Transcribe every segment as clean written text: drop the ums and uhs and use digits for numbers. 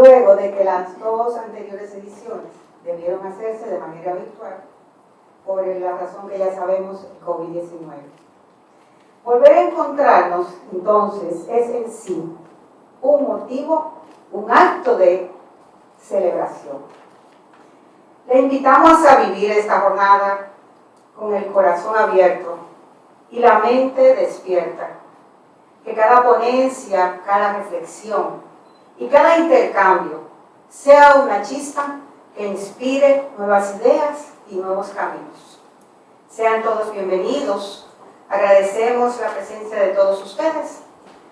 luego de que las dos anteriores ediciones debieron hacerse de manera virtual por la razón que ya sabemos, el COVID-19. Volver a encontrarnos, entonces, es en sí un motivo, un acto de celebración. Le invitamos a vivir esta jornada con el corazón abierto y la mente despierta. Que cada ponencia, cada reflexión y cada intercambio sea una chispa que inspire nuevas ideas y nuevos caminos. Sean todos bienvenidos. Agradecemos la presencia de todos ustedes.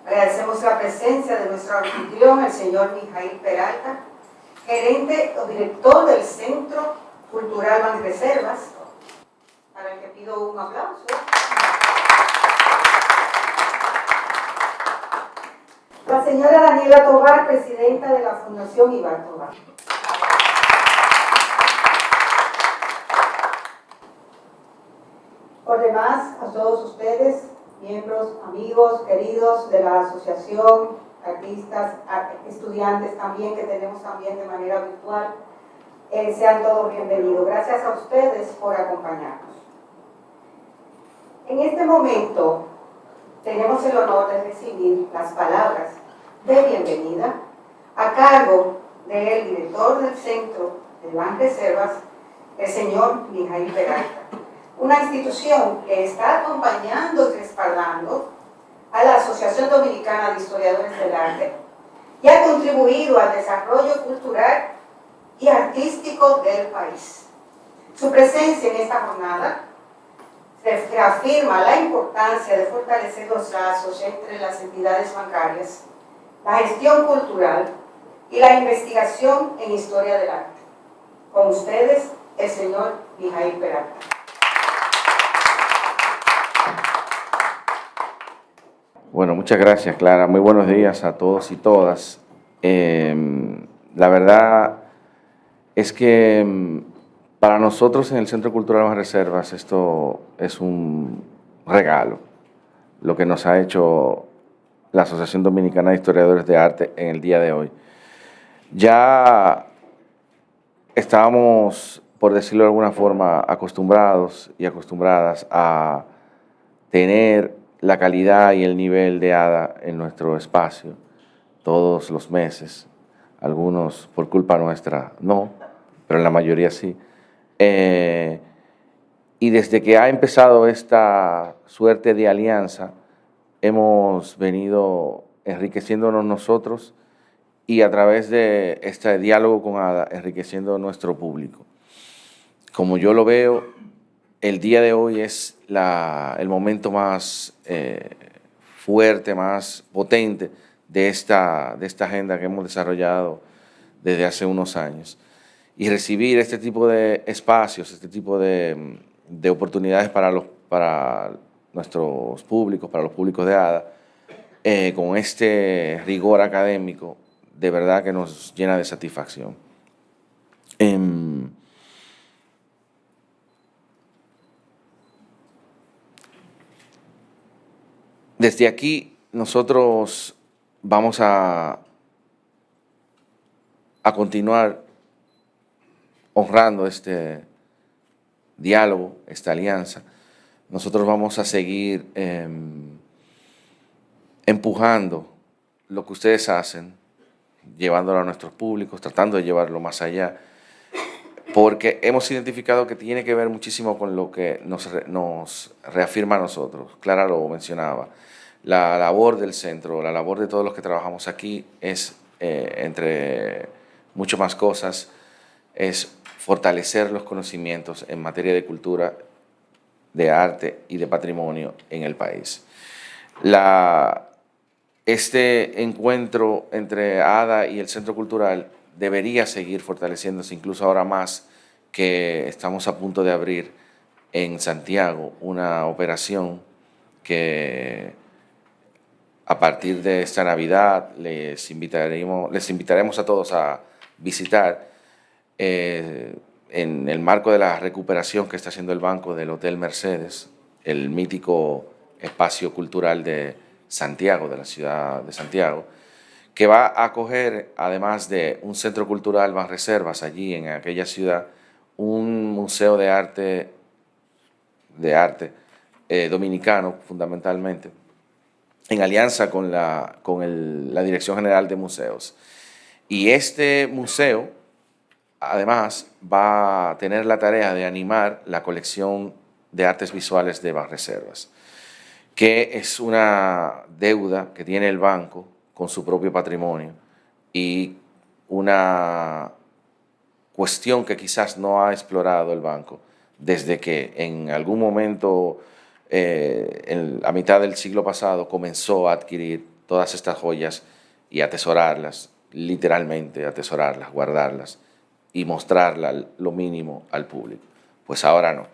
Agradecemos la presencia de nuestro anfitrión, el señor Mijaíl Peralta, gerente o director del Centro Cultural Banreservas, para el que pido un aplauso. La señora Daniela Tobar, presidenta de la Fundación Ibar Tobar. Por demás, a todos ustedes, miembros, amigos, queridos de la asociación, artistas, estudiantes también, que tenemos también de manera virtual, sean todos bienvenidos. Gracias a ustedes por acompañarnos. En este momento tenemos el honor de recibir las palabras de bienvenida a cargo del director del Centro de Banreservas, el señor Mijaíl Peralta, una institución que está acompañando y respaldando a la Asociación Dominicana de Historiadores del Arte y ha contribuido al desarrollo cultural y artístico del país. Su presencia en esta jornada reafirma la importancia de fortalecer los lazos entre las entidades bancarias, la gestión cultural y la investigación en historia del arte. Con ustedes, el señor Mijaíl Peralta. Bueno, muchas gracias, Clara. Muy buenos días a todos y todas. La verdad es que para nosotros en el Centro Cultural Banreservas esto es un regalo, lo que nos ha hecho la Asociación Dominicana de Historiadores de Arte en el día de hoy. Ya estábamos, por decirlo de alguna forma, acostumbrados y acostumbradas a tener la calidad y el nivel de ADA en nuestro espacio todos los meses. Algunos por culpa nuestra no, pero la mayoría sí. Y desde que ha empezado esta suerte de alianza, hemos venido enriqueciéndonos nosotros y a través de este diálogo con ADA, enriqueciendo nuestro público. Como yo lo veo, el día de hoy es el momento más fuerte, más potente de esta agenda que hemos desarrollado desde hace unos años. Y recibir este tipo de espacios, este tipo de oportunidades para nuestros públicos, para los públicos de ADA, con este rigor académico, de verdad que nos llena de satisfacción. Desde aquí nosotros vamos a continuar honrando este diálogo, esta alianza. Nosotros vamos a seguir empujando lo que ustedes hacen, llevándolo a nuestros públicos, tratando de llevarlo más allá, porque hemos identificado que tiene que ver muchísimo con lo que nos reafirma a nosotros. Clara lo mencionaba. La labor del centro, la labor de todos los que trabajamos aquí es, entre muchas más cosas, es fortalecer los conocimientos en materia de cultura, de arte y de patrimonio en el país. Este encuentro entre ADA y el Centro Cultural debería seguir fortaleciéndose, incluso ahora más que estamos a punto de abrir en Santiago una operación que a partir de esta Navidad les invitaremos a todos a visitar en el marco de la recuperación que está haciendo el banco del Hotel Mercedes, el mítico espacio cultural de Santiago, de la ciudad de Santiago, que va a acoger, además de un centro cultural Banreservas allí en aquella ciudad, un museo de arte dominicano fundamentalmente, en alianza con la Dirección General de Museos. Y este museo, además, va a tener la tarea de animar la colección de artes visuales de Banreservas, que es una deuda que tiene el banco con su propio patrimonio y una cuestión que quizás no ha explorado el banco desde que en algún momento a mitad del siglo pasado comenzó a adquirir todas estas joyas y atesorarlas, literalmente atesorarlas, guardarlas y mostrarlas lo mínimo al público. Pues ahora no.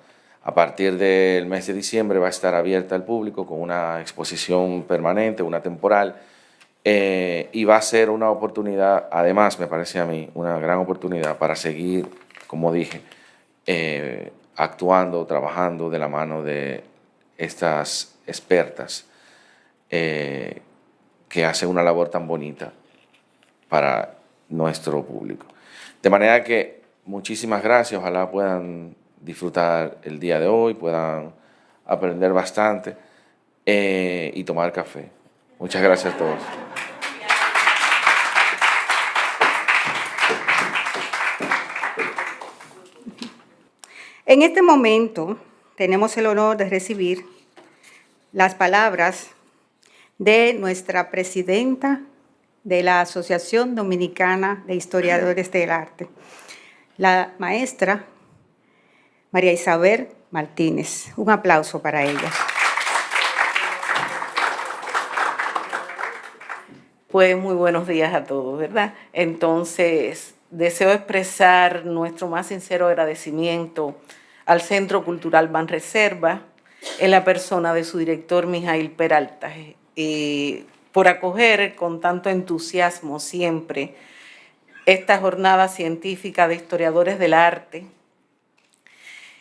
A partir del mes de diciembre va a estar abierta al público con una exposición permanente, una temporal, y va a ser una oportunidad, además me parece a mí, una gran oportunidad para seguir, como dije, actuando, trabajando de la mano de estas expertas que hacen una labor tan bonita para nuestro público. De manera que muchísimas gracias, ojalá puedan disfrutar el día de hoy, puedan aprender bastante y tomar café. Muchas gracias a todos. En este momento tenemos el honor de recibir las palabras de nuestra presidenta de la Asociación Dominicana de Historiadores del Arte, la maestra María Isabel Martínez. Un aplauso para ella. Pues muy buenos días a todos, ¿verdad? Entonces, deseo expresar nuestro más sincero agradecimiento al Centro Cultural Banreservas, en la persona de su director Mijail Peralta, por acoger con tanto entusiasmo siempre esta jornada científica de historiadores del arte,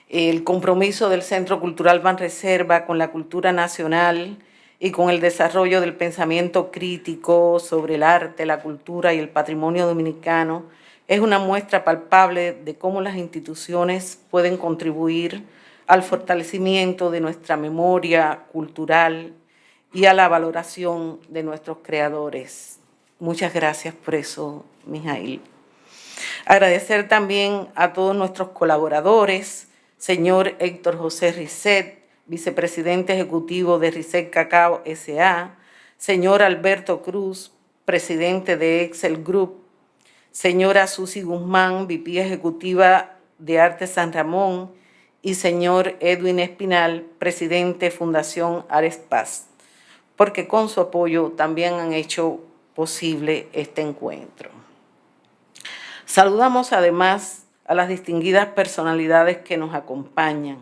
el compromiso del Centro Cultural Banreservas con la cultura nacional y con el desarrollo del pensamiento crítico sobre el arte, la cultura y el patrimonio dominicano es una muestra palpable de cómo las instituciones pueden contribuir al fortalecimiento de nuestra memoria cultural y a la valoración de nuestros creadores. Muchas gracias por eso, Mijail. Agradecer también a todos nuestros colaboradores, señor Héctor José Risset, vicepresidente ejecutivo de Risset Cacao S.A., señor Alberto Cruz, presidente de Excel Group, señora Susi Guzmán, VP ejecutiva de Arte San Ramón, y señor Edwin Espinal, presidente Fundación Arespaz, porque con su apoyo también han hecho posible este encuentro. Saludamos además a las distinguidas personalidades que nos acompañan.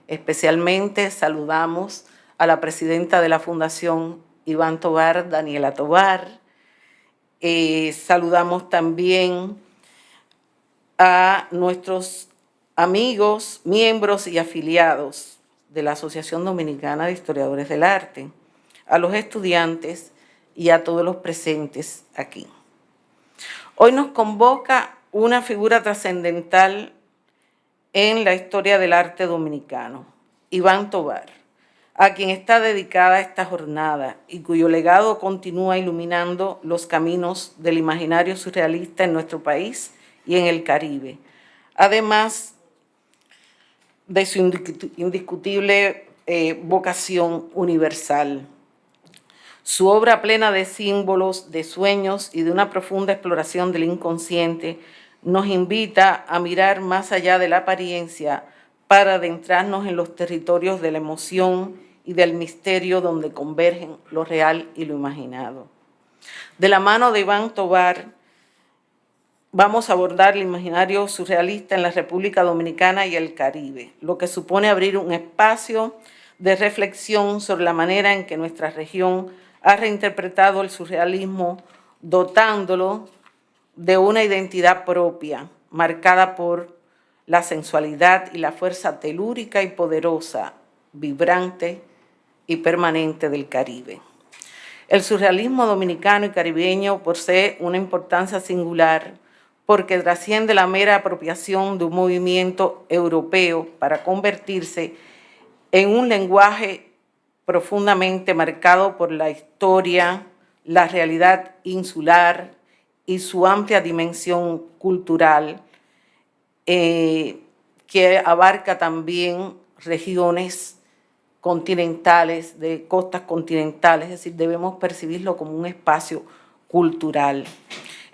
Especialmente saludamos a la presidenta de la Fundación Iván Tovar, Daniela Tovar. Saludamos también a nuestros amigos, miembros y afiliados de la Asociación Dominicana de Historiadores del Arte, a los estudiantes y a todos los presentes aquí. Hoy nos convoca una figura trascendental en la historia del arte dominicano, Iván Tovar, a quien está dedicada esta jornada y cuyo legado continúa iluminando los caminos del imaginario surrealista en nuestro país y en el Caribe, además de su indiscutible vocación universal. Su obra plena de símbolos, de sueños y de una profunda exploración del inconsciente nos invita a mirar más allá de la apariencia para adentrarnos en los territorios de la emoción y del misterio donde convergen lo real y lo imaginado. De la mano de Iván Tovar, vamos a abordar el imaginario surrealista en la República Dominicana y el Caribe, lo que supone abrir un espacio de reflexión sobre la manera en que nuestra región ha reinterpretado el surrealismo, dotándolo de una identidad propia, marcada por la sensualidad y la fuerza telúrica y poderosa, vibrante y permanente del Caribe. El surrealismo dominicano y caribeño posee una importancia singular porque trasciende la mera apropiación de un movimiento europeo para convertirse en un lenguaje profundamente marcado por la historia, la realidad insular y su amplia dimensión cultural, que abarca también regiones continentales, de costas continentales, es decir, debemos percibirlo como un espacio cultural.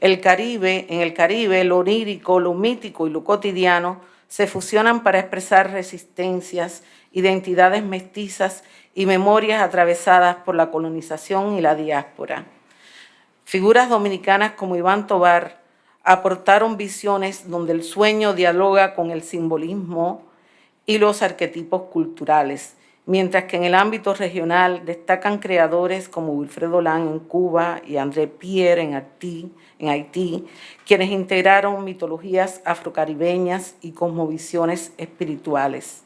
En el Caribe, lo onírico, lo mítico y lo cotidiano se fusionan para expresar resistencias, identidades mestizas y memorias atravesadas por la colonización y la diáspora. Figuras dominicanas como Iván Tovar aportaron visiones donde el sueño dialoga con el simbolismo y los arquetipos culturales, mientras que en el ámbito regional destacan creadores como Wilfredo Lang en Cuba y André Pierre en Haití, quienes integraron mitologías afrocaribeñas y cosmovisiones espirituales.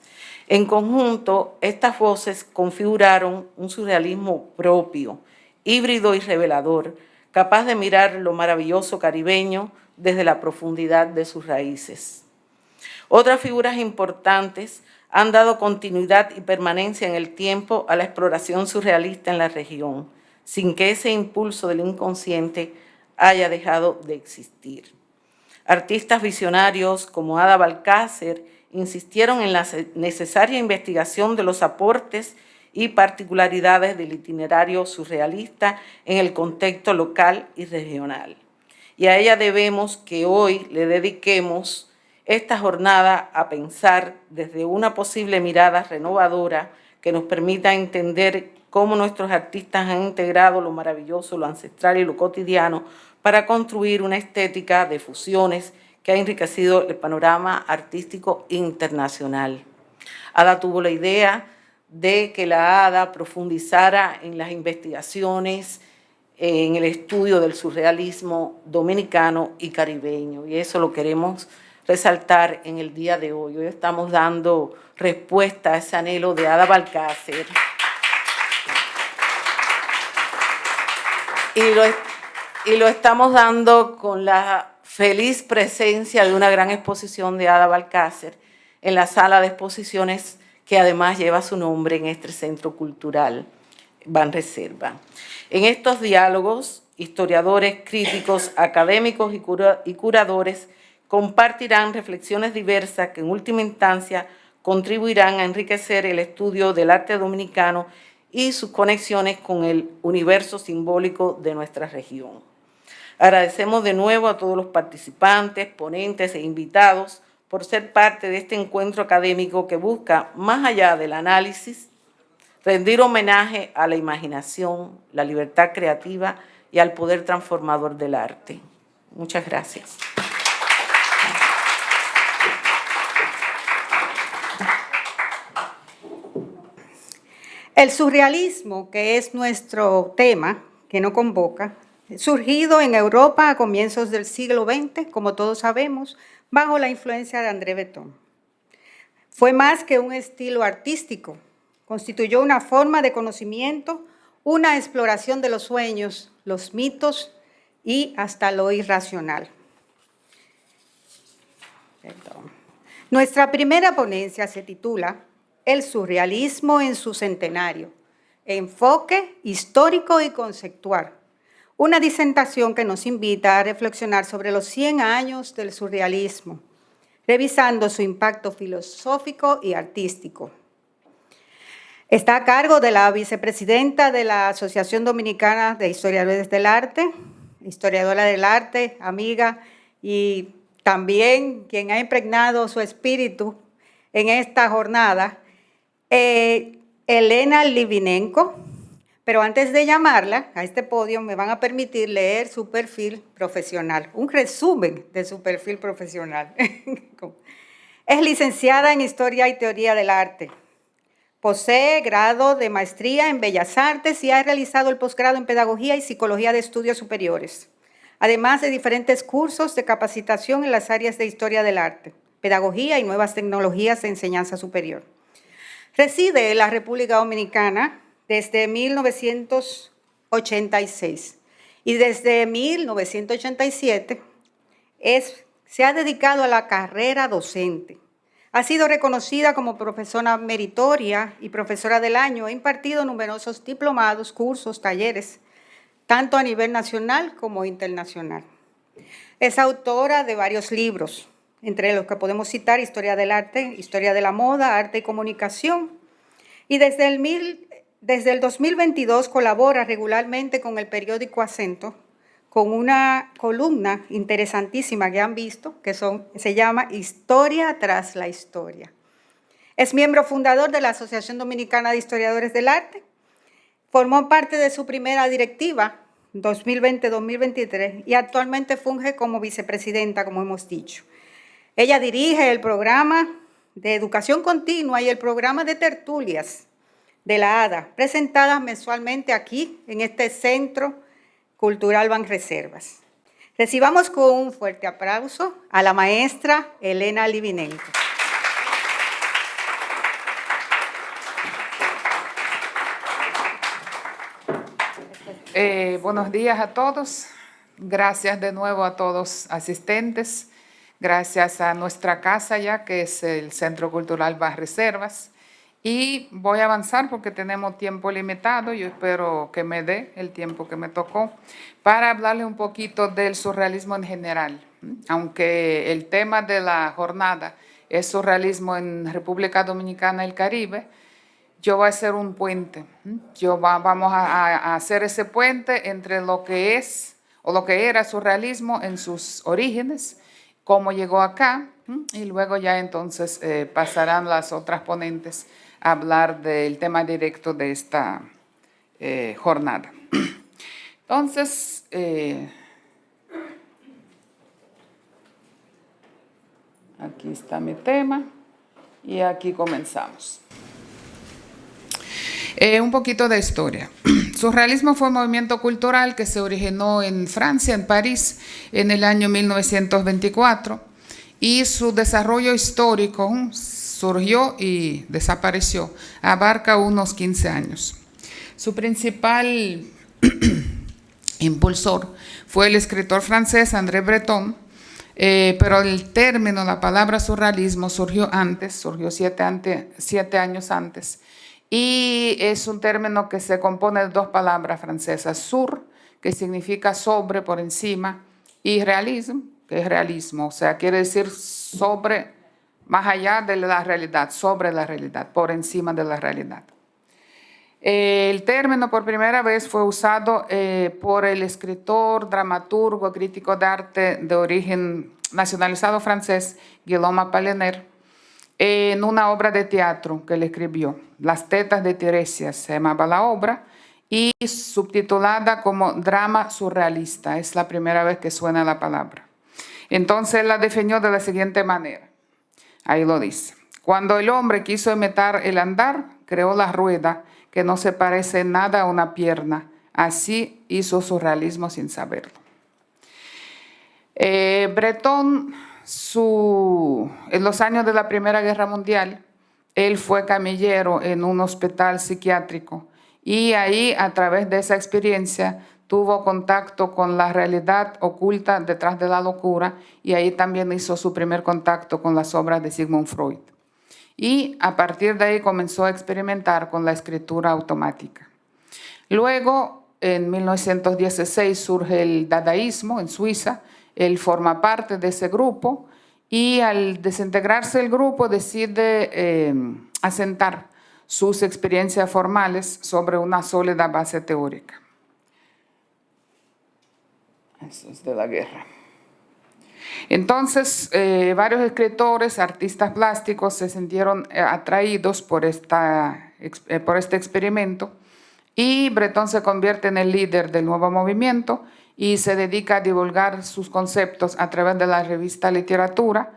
En conjunto, estas voces configuraron un surrealismo propio, híbrido y revelador, capaz de mirar lo maravilloso caribeño desde la profundidad de sus raíces. Otras figuras importantes han dado continuidad y permanencia en el tiempo a la exploración surrealista en la región, sin que ese impulso del inconsciente haya dejado de existir. Artistas visionarios como Ada Balcácer insistieron en la necesaria investigación de los aportes y particularidades del itinerario surrealista en el contexto local y regional. Y a ella debemos que hoy le dediquemos esta jornada a pensar desde una posible mirada renovadora que nos permita entender cómo nuestros artistas han integrado lo maravilloso, lo ancestral y lo cotidiano para construir una estética de fusiones que ha enriquecido el panorama artístico internacional. Ada tuvo la idea de que la ADA profundizara en las investigaciones, en el estudio del surrealismo dominicano y caribeño, y eso lo queremos resaltar en el día de hoy. Hoy estamos dando respuesta a ese anhelo de Ada Balcácer. Y lo estamos dando con la feliz presencia de una gran exposición de Ada Balcácer en la sala de exposiciones que además lleva su nombre en este centro cultural, Banreserva. En estos diálogos, historiadores, críticos, académicos y curadores compartirán reflexiones diversas que en última instancia contribuirán a enriquecer el estudio del arte dominicano y sus conexiones con el universo simbólico de nuestra región. Agradecemos de nuevo a todos los participantes, ponentes e invitados por ser parte de este encuentro académico que busca, más allá del análisis, rendir homenaje a la imaginación, la libertad creativa y al poder transformador del arte. Muchas gracias. El surrealismo, que es nuestro tema, que nos convoca, surgido en Europa a comienzos del siglo XX, como todos sabemos, bajo la influencia de André Breton. Fue más que un estilo artístico, constituyó una forma de conocimiento, una exploración de los sueños, los mitos y hasta lo irracional. Nuestra primera ponencia se titula El surrealismo en su centenario, enfoque histórico y conceptual. Una disertación que nos invita a reflexionar sobre los 100 años del surrealismo, revisando su impacto filosófico y artístico. Está a cargo de la vicepresidenta de la Asociación Dominicana de Historiadores del Arte, historiadora del arte, amiga, y también quien ha impregnado su espíritu en esta jornada, Elena Livinenko. Pero antes de llamarla a este podio, me van a permitir leer su perfil profesional, un resumen de su perfil profesional. Es licenciada en Historia y Teoría del Arte. Posee grado de maestría en Bellas Artes y ha realizado el posgrado en Pedagogía y Psicología de Estudios Superiores, además de diferentes cursos de capacitación en las áreas de Historia del Arte, Pedagogía y Nuevas Tecnologías de Enseñanza Superior. Reside en la República Dominicana desde 1989 1986. Y desde 1987 se ha dedicado a la carrera docente. Ha sido reconocida como profesora meritoria y profesora del año. Ha impartido numerosos diplomados, cursos, talleres, tanto a nivel nacional como internacional. Es autora de varios libros, entre los que podemos citar Historia del Arte, Historia de la Moda, Arte y Comunicación. Y desde el 2022 colabora regularmente con el periódico Acento, con una columna interesantísima que han visto, se llama Historia tras la Historia. Es miembro fundador de la Asociación Dominicana de Historiadores del Arte. Formó parte de su primera directiva, 2020-2023, y actualmente funge como vicepresidenta, como hemos dicho. Ella dirige el programa de educación continua y el programa de tertulias de la ADA, presentadas mensualmente aquí, en este Centro Cultural Banreservas. Recibamos con un fuerte aplauso a la maestra Elena Livinenko. Buenos días a todos. Gracias de nuevo a todos asistentes. Gracias a nuestra casa ya, que es el Centro Cultural Banreservas. Y voy a avanzar porque tenemos tiempo limitado. Yo espero que me dé el tiempo que me tocó para hablarle un poquito del surrealismo en general. Aunque el tema de la jornada es surrealismo en República Dominicana y el Caribe, yo voy a hacer un puente. Vamos a hacer ese puente entre lo que es o lo que era surrealismo en sus orígenes, cómo llegó acá, y luego ya entonces pasarán las otras ponentes a hablar del tema directo de esta jornada. Entonces, aquí está mi tema y aquí comenzamos. Un poquito de historia. Surrealismo fue un movimiento cultural que se originó en Francia, en París, en el año 1924, y su desarrollo histórico surgió y desapareció, abarca unos 15 años. Su principal impulsor fue el escritor francés André Breton, pero el término, la palabra surrealismo surgió 7 años antes, y es un término que se compone de dos palabras francesas: sur, que significa sobre, por encima, y realismo, que es realismo, o sea, quiere decir sobre, más allá de la realidad, sobre la realidad, por encima de la realidad. El término por primera vez fue usado por el escritor, dramaturgo, crítico de arte de origen nacionalizado francés, Guillaume Apollinaire, en una obra de teatro que él escribió, Las tetas de Tiresias se llamaba la obra, y subtitulada como Drama surrealista. Es la primera vez que suena la palabra. Entonces él la definió de la siguiente manera. Ahí lo dice: cuando el hombre quiso imitar el andar, creó la rueda, que no se parece en nada a una pierna. Así hizo surrealismo sin saberlo. Breton, en los años de la Primera Guerra Mundial, él fue camillero en un hospital psiquiátrico, y ahí, a través de esa experiencia, tuvo contacto con la realidad oculta detrás de la locura, y ahí también hizo su primer contacto con las obras de Sigmund Freud. Y a partir de ahí comenzó a experimentar con la escritura automática. Luego, en 1916, surge el dadaísmo en Suiza. Él forma parte de ese grupo, y al desintegrarse el grupo decide asentar sus experiencias formales sobre una sólida base teórica. Eso es de la guerra. Entonces, varios escritores, artistas plásticos se sintieron atraídos por este experimento, y Breton se convierte en el líder del nuevo movimiento y se dedica a divulgar sus conceptos a través de la revista Literatura,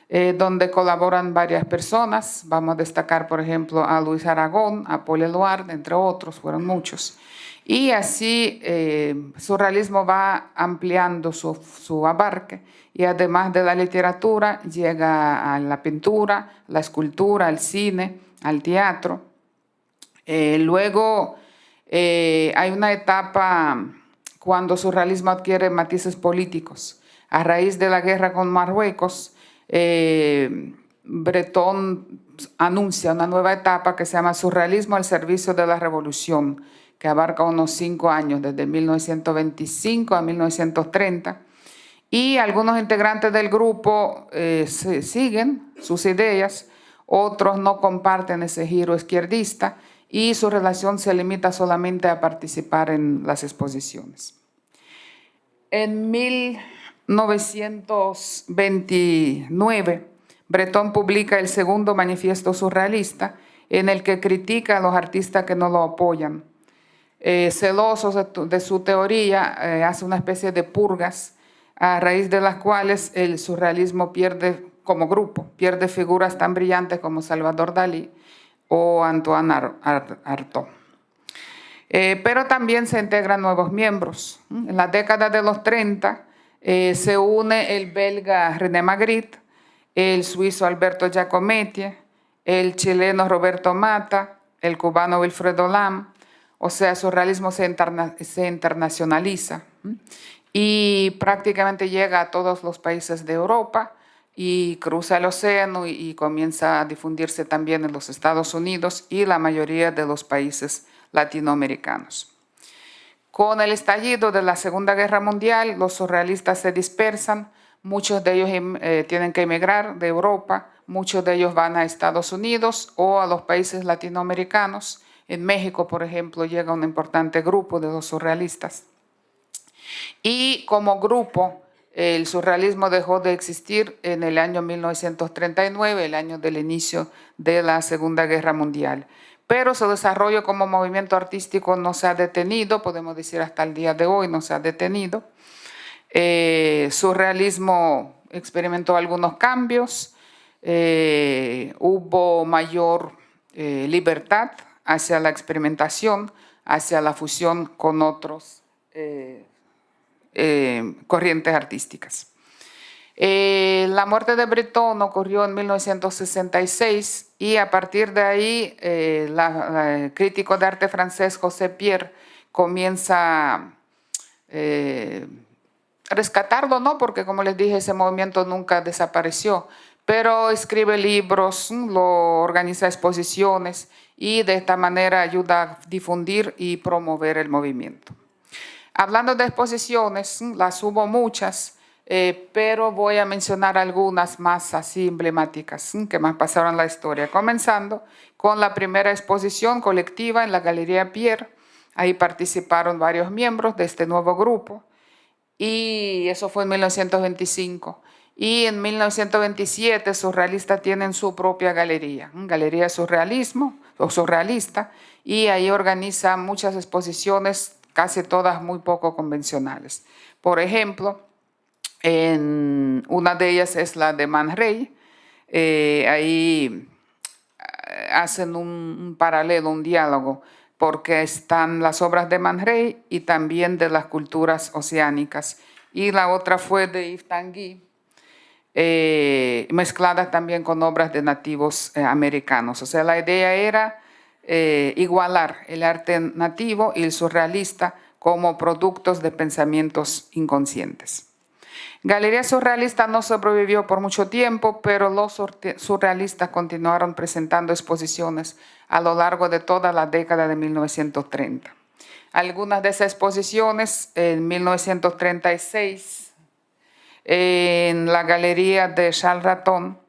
donde colaboran varias personas. Vamos a destacar, por ejemplo, a Luis Aragón, a Paul Eluard, entre otros, fueron muchos. Y así surrealismo va ampliando su abarque, y además de la literatura llega a la pintura, la escultura, al cine, al teatro. Luego Hay una etapa cuando surrealismo adquiere matices políticos. A raíz de la guerra con Marruecos, Breton anuncia una nueva etapa que se llama surrealismo al servicio de la revolución, que abarca unos 5 años, desde 1925 a 1930. Y algunos integrantes del grupo siguen sus ideas, otros no comparten ese giro izquierdista y su relación se limita solamente a participar en las exposiciones. En 1929, Breton publica el segundo manifiesto surrealista, en el que critica a los artistas que no lo apoyan. Celosos de su teoría, hace una especie de purgas, a raíz de las cuales el surrealismo pierde, como grupo, pierde figuras tan brillantes como Salvador Dalí o Antoine Artaud. Pero también se integran nuevos miembros. En la década de los 30 se une el belga René Magritte, el suizo Alberto Giacometti, el chileno Roberto Mata, el cubano Wilfredo Lam. O sea, el surrealismo se internacionaliza y prácticamente llega a todos los países de Europa y cruza el océano y comienza a difundirse también en los Estados Unidos y la mayoría de los países latinoamericanos. Con el estallido de la Segunda Guerra Mundial, los surrealistas se dispersan, muchos de ellos tienen que emigrar de Europa, muchos de ellos van a Estados Unidos o a los países latinoamericanos. En México, por ejemplo, llega un importante grupo de los surrealistas. Y como grupo, el surrealismo dejó de existir en el año 1939, el año del inicio de la Segunda Guerra Mundial. Pero su desarrollo como movimiento artístico no se ha detenido, podemos decir hasta el día de hoy no se ha detenido. Surrealismo experimentó algunos cambios, hubo mayor libertad hacia la experimentación, hacia la fusión con otros corrientes artísticas. La muerte de Breton ocurrió en 1966 y a partir de ahí el crítico de arte francés José Pierre comienza a rescatarlo, ¿no? Porque como les dije, ese movimiento nunca desapareció, pero escribe libros, lo organiza exposiciones y de esta manera ayuda a difundir y promover el movimiento. Hablando de exposiciones, las hubo muchas, pero voy a mencionar algunas más así emblemáticas que más pasaron en la historia, comenzando con la primera exposición colectiva en la Galería Pierre. Ahí participaron varios miembros de este nuevo grupo y eso fue en 1925. Y en 1927 surrealistas tienen su propia galería, Galería Surrealismo o Surrealista, y ahí organizan muchas exposiciones, casi todas muy poco convencionales. Por ejemplo, una de ellas es la de Man Ray. Ahí hacen un paralelo, un diálogo, porque están las obras de Man Ray y también de las culturas oceánicas. Y la otra fue de Yves Tanguy, mezcladas también con obras de nativos americanos. O sea, la idea era igualar el arte nativo y el surrealista como productos de pensamientos inconscientes. Galería Surrealista no sobrevivió por mucho tiempo, pero los surrealistas continuaron presentando exposiciones a lo largo de toda la década de 1930. Algunas de esas exposiciones, en 1936, en la Galería de Charles Raton,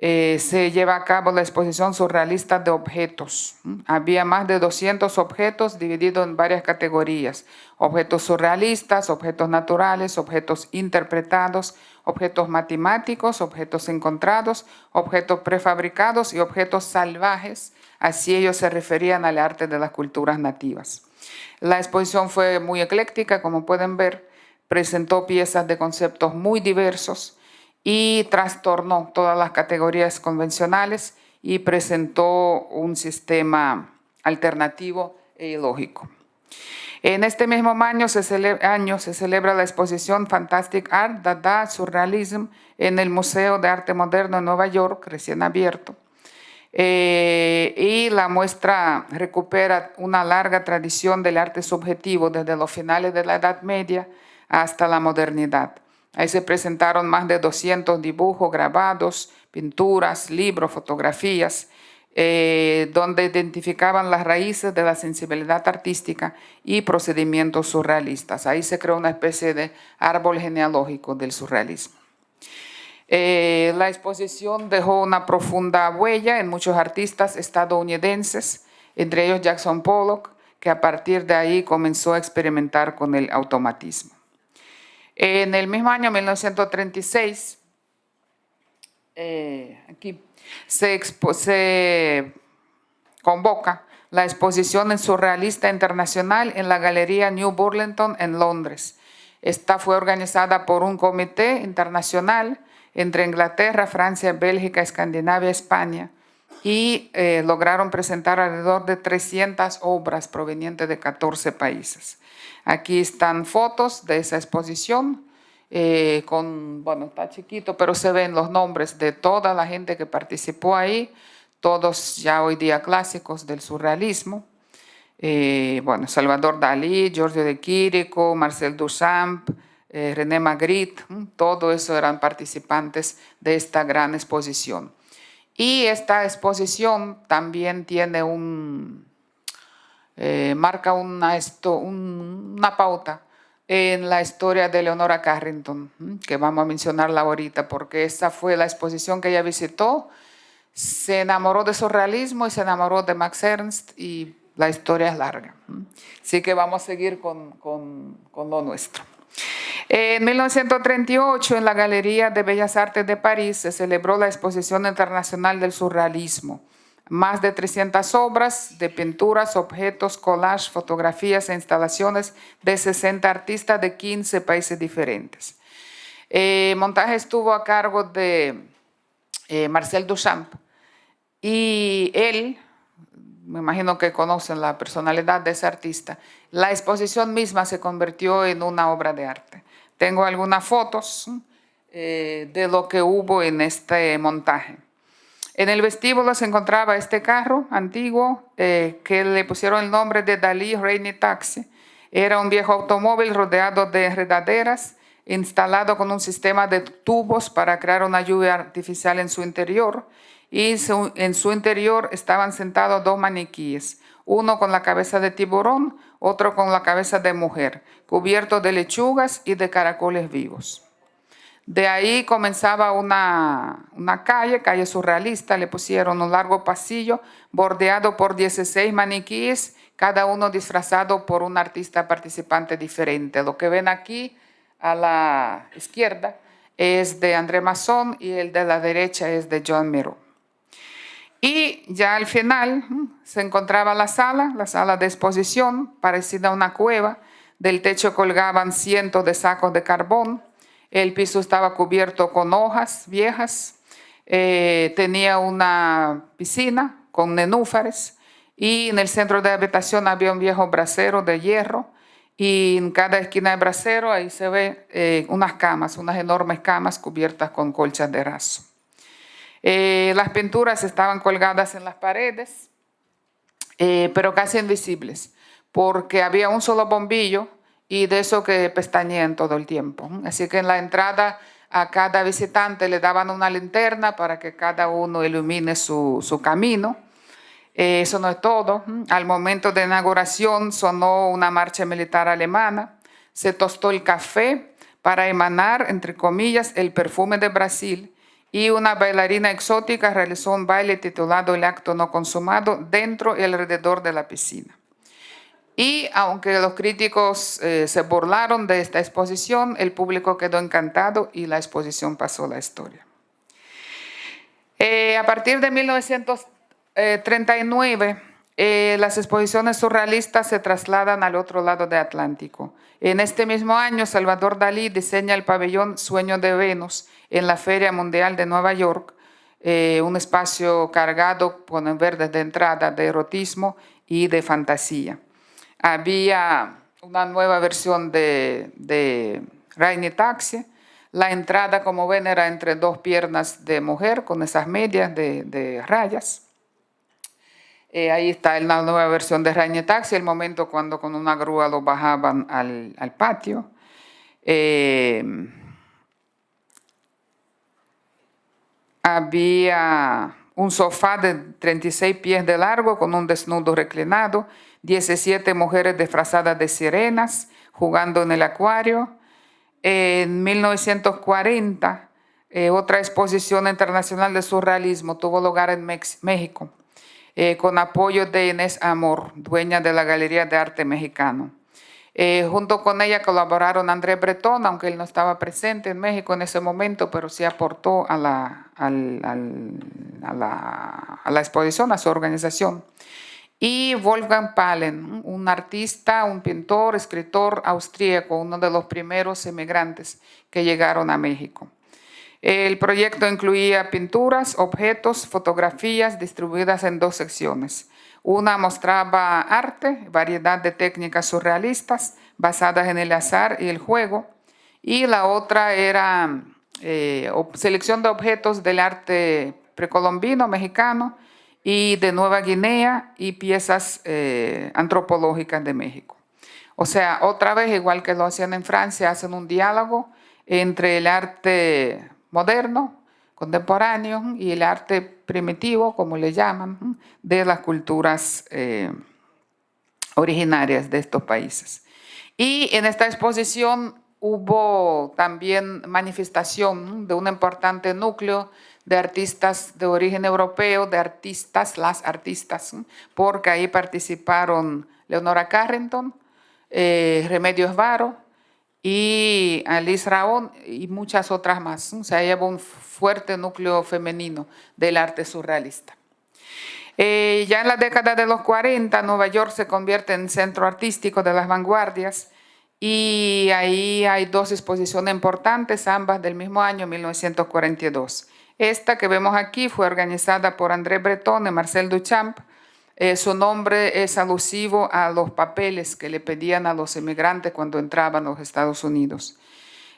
se lleva a cabo la exposición surrealista de objetos. Había más de 200 objetos divididos en varias categorías: objetos surrealistas, objetos naturales, objetos interpretados, objetos matemáticos, objetos encontrados, objetos prefabricados y objetos salvajes. Así ellos se referían al arte de las culturas nativas. La exposición fue muy ecléctica, como pueden ver, presentó piezas de conceptos muy diversos y trastornó todas las categorías convencionales y presentó un sistema alternativo e ilógico. En este mismo año se celebra la exposición Fantastic Art, Dada, Surrealism en el Museo de Arte Moderno en Nueva York, recién abierto. Y la muestra recupera una larga tradición del arte subjetivo desde los finales de la Edad Media hasta la modernidad. Ahí se presentaron más de 200 dibujos, grabados, pinturas, libros, fotografías, donde identificaban las raíces de la sensibilidad artística y procedimientos surrealistas. Ahí se creó una especie de árbol genealógico del surrealismo. La exposición dejó una profunda huella en muchos artistas estadounidenses, entre ellos Jackson Pollock, que a partir de ahí comenzó a experimentar con el automatismo. En el mismo año 1936, aquí se convoca la exposición en surrealista internacional en la Galería New Burlington en Londres. Esta fue organizada por un comité internacional entre Inglaterra, Francia, Bélgica, Escandinavia, España, y lograron presentar alrededor de 300 obras provenientes de 14 países. Aquí están fotos de esa exposición, bueno, está chiquito, pero se ven los nombres de toda la gente que participó ahí, todos ya hoy día clásicos del surrealismo. Bueno, Salvador Dalí, Giorgio de Chirico, Marcel Duchamp, René Magritte, todo eso eran participantes de esta gran exposición. Y esta exposición también tiene marca una pauta en la historia de Leonora Carrington, que vamos a mencionarla ahorita, porque esa fue la exposición que ella visitó, se enamoró de surrealismo y se enamoró de Max Ernst, y la historia es larga. Así que vamos a seguir con lo nuestro. En 1938, en la Galería de Bellas Artes de París, se celebró la Exposición Internacional del Surrealismo. Más de 300 obras de pinturas, objetos, collages, fotografías e instalaciones de 60 artistas de 15 países diferentes. El montaje estuvo a cargo de Marcel Duchamp, y él, me imagino que conocen la personalidad de ese artista, la exposición misma se convirtió en una obra de arte. Tengo algunas fotos de lo que hubo en este montaje. En el vestíbulo se encontraba este carro antiguo que le pusieron el nombre de Dalí Rainy Taxi. Era un viejo automóvil rodeado de enredaderas, instalado con un sistema de tubos para crear una lluvia artificial en su interior. Y en su interior estaban sentados dos maniquíes, uno con la cabeza de tiburón, otro con la cabeza de mujer, cubierto de lechugas y de caracoles vivos. De ahí comenzaba una calle surrealista, le pusieron un largo pasillo bordeado por 16 maniquíes, cada uno disfrazado por un artista participante diferente. Lo que ven aquí a la izquierda es de André Masson y el de la derecha es de Joan Miró. Y ya al final se encontraba la sala de exposición, parecida a una cueva. Del techo colgaban cientos de sacos de carbón. El piso estaba cubierto con hojas viejas. Tenía una piscina con nenúfares. Y en el centro de la habitación había un viejo brasero de hierro. Y en cada esquina del brasero ahí se ve unas enormes camas cubiertas con colchas de raso. Las pinturas estaban colgadas en las paredes, pero casi invisibles, porque había un solo bombillo y de eso que pestañean todo el tiempo. Así que en la entrada a cada visitante le daban una linterna para que cada uno ilumine su camino. Eso no es todo. Al momento de inauguración sonó una marcha militar alemana, se tostó el café para emanar, entre comillas, el perfume de Brasil, y una bailarina exótica realizó un baile titulado El acto no consumado dentro y alrededor de la piscina. Y aunque los críticos se burlaron de esta exposición, el público quedó encantado y la exposición pasó a la historia. A partir de 1939, las exposiciones surrealistas se trasladan al otro lado del Atlántico. En este mismo año, Salvador Dalí diseña el pabellón Sueño de Venus en la Feria Mundial de Nueva York, un espacio cargado, pueden ver desde entrada, de erotismo y de fantasía. Había una nueva versión de Rainy Taxi. La entrada, como ven, era entre dos piernas de mujer con esas medias de rayas. Ahí está la nueva versión de Raña Taxi, el momento cuando con una grúa lo bajaban al patio. Había un sofá de 36 pies de largo con un desnudo reclinado, 17 mujeres disfrazadas de sirenas jugando en el acuario. En 1940, otra exposición internacional de surrealismo tuvo lugar en México, con apoyo de Inés Amor, dueña de la Galería de Arte Mexicano. Junto con ella colaboraron André Breton, aunque él no estaba presente en México en ese momento, pero sí aportó a la exposición, a su organización. Y Wolfgang Pahlen, un artista, un pintor, escritor austríaco, uno de los primeros emigrantes que llegaron a México. El proyecto incluía pinturas, objetos, fotografías distribuidas en 2 secciones. Una mostraba arte, variedad de técnicas surrealistas basadas en el azar y el juego, y la otra era selección de objetos del arte precolombino, mexicano y de Nueva Guinea y piezas antropológicas de México. O sea, otra vez, igual que lo hacían en Francia, hacen un diálogo entre el arte moderno, contemporáneo, y el arte primitivo, como le llaman, de las culturas originarias de estos países. Y en esta exposición hubo también manifestación de un importante núcleo de artistas de origen europeo, las artistas, porque ahí participaron Leonora Carrington, Remedios Varo y Alice Raón y muchas otras más. O sea, lleva un fuerte núcleo femenino del arte surrealista. Ya en la década de los 40, Nueva York se convierte en centro artístico de las vanguardias y ahí hay 2 exposiciones importantes, ambas del mismo año, 1942. Esta que vemos aquí fue organizada por André Breton y Marcel Duchamp. Su nombre es alusivo a los papeles que le pedían a los emigrantes cuando entraban a los Estados Unidos.